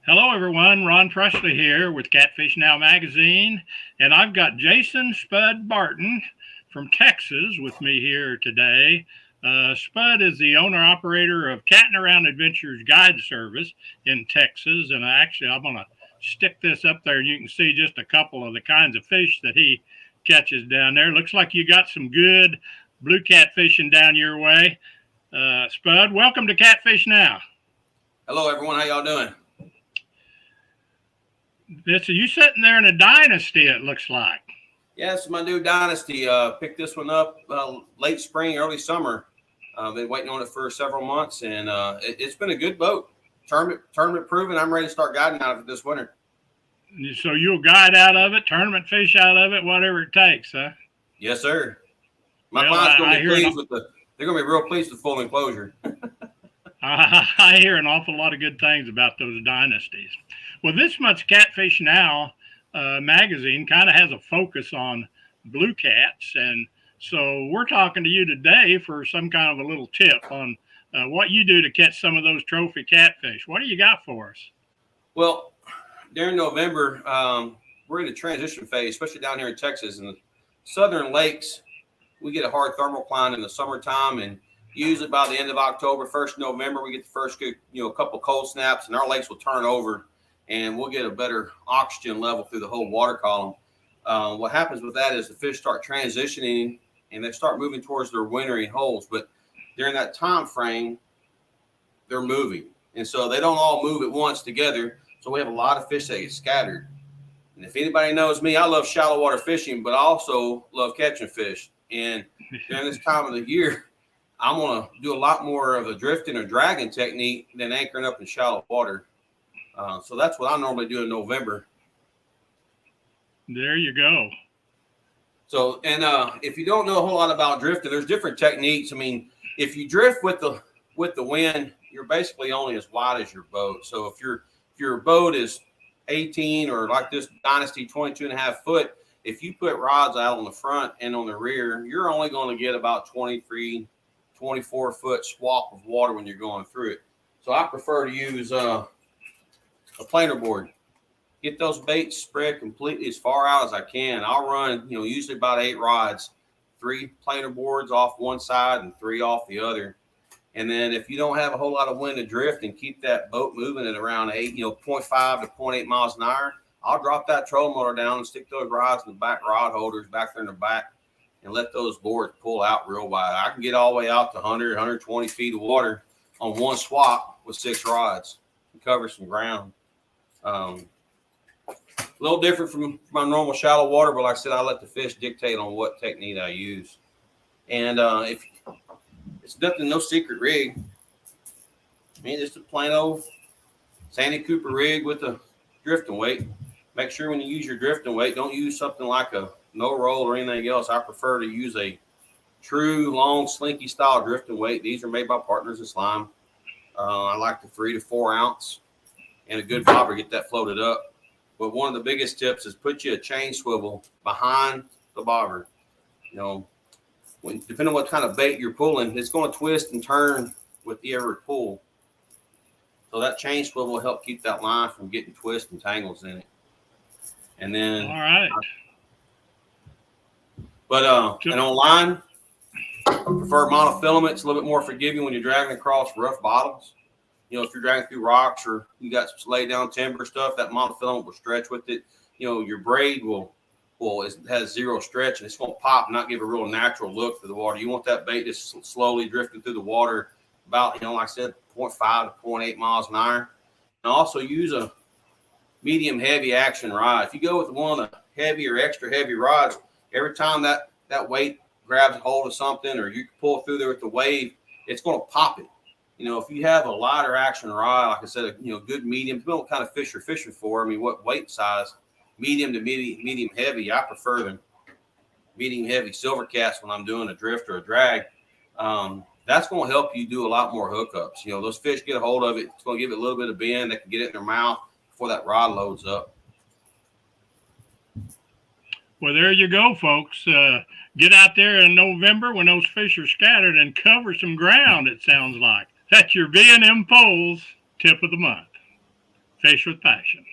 Hello, everyone. Ron Presley here with Catfish Now magazine, and I've got Jason Spud Barton from Texas with me here today. Spud is the owner operator of Catting Around Adventures Guide Service in Texas, and I'm going to stick this up there. You can see just a couple of the kinds of fish that he catches down there. Looks like you got some good blue cat fishing down your way. Spud, welcome to Catfish Now. Hello, everyone. How y'all doing? This you sitting there in a dynasty, it looks like. Yeah, it's my new dynasty. Picked this one up late spring, early summer. Been waiting on it for several months, and it's been a good boat. Tournament proven. I'm ready to start guiding out of it this winter. So you'll guide out of it, tournament fish out of it, whatever it takes, huh? Yes, sir. My clients gonna be pleased with they're gonna be real pleased with full enclosure. I hear an awful lot of good things about those dynasties. Well, this month's Catfish Now magazine kind of has a focus on blue cats. And so we're talking to you today for some kind of a little tip on what you do to catch some of those trophy catfish. What do you got for us? Well, during November, we're in a transition phase, especially down here in Texas. In the southern lakes, we get a hard thermocline in the summertime, and usually by the end of October, 1st November, we get the first good, couple cold snaps, and our lakes will turn over, and we'll get a better oxygen level through the whole water column. What happens with that is the fish start transitioning, and they start moving towards their wintering holes. But during that time frame, they're moving, and so they don't all move at once together. So we have a lot of fish that get scattered. And if anybody knows me, I love shallow water fishing, but I also love catching fish. And during this time of the year, I'm going to do a lot more of a drifting or dragging technique than anchoring up in shallow water. So that's what I normally do in November. There you go. So, and if you don't know a whole lot about drifting, there's different techniques. I mean, if you drift with the wind, you're basically only as wide as your boat. So if your boat is 18 or like this Dynasty 22.5 foot, if you put rods out on the front and on the rear, you're only going to get about 23, 24 foot swap of water when you're going through it. So I prefer to use a planer board. Get those baits spread completely as far out as I can. I'll run, usually about 8 rods, 3 planer boards off one side and 3 off the other. And then if you don't have a whole lot of wind to drift and keep that boat moving at around 0.5 to 0.8 miles an hour, I'll drop that trolling motor down and stick those rods in the back rod holders back there in the back and let those boards pull out real wide. I can get all the way out to 100, 120 feet of water on one swap with 6 rods and cover some ground. A little different from my normal shallow water, but like I said, I let the fish dictate on what technique I use. And if it's nothing, no secret rig. I mean, just a plain old Sandy Cooper rig with a drifting weight. Make sure when you use your drifting weight, don't use something like a no roll or anything else. I prefer to use a true long slinky style drifting weight. These are made by Partners in Slime. I like the 3 to 4 ounce and a good bobber, get that floated up. But one of the biggest tips is put you a chain swivel behind the bobber. Depending on what kind of bait you're pulling, it's going to twist and turn with every pull. So that chain swivel will help keep that line from getting twists and tangles in it. And then, all right. And on line, I prefer monofilament. It's a little bit more forgiving when you're dragging across rough bottoms. If you're dragging through rocks or you got some laid down timber stuff, that monofilament will stretch with it. Your braid has zero stretch and it's going to pop and not give a real natural look to the water. You want that bait just slowly drifting through the water about, like I said, 0.5 to 0.8 miles an hour. And also use a medium heavy action rod. If you go with one of the heavy or extra heavy rods, every time that weight grabs a hold of something or you pull through there with the wave, it's going to pop it. If you have a lighter action rod, like I said, good medium, depending on what kind of fish you're fishing for. I mean, what weight size, medium to medium heavy. I prefer the medium heavy SilverCats when I'm doing a drift or a drag. That's going to help you do a lot more hookups. Those fish get a hold of it. It's going to give it a little bit of bend. They can get it in their mouth before that rod loads up. Well, there you go, folks. Get out there in November when those fish are scattered and cover some ground, it sounds like. That's your B&M Poles tip of the month. Fish with passion.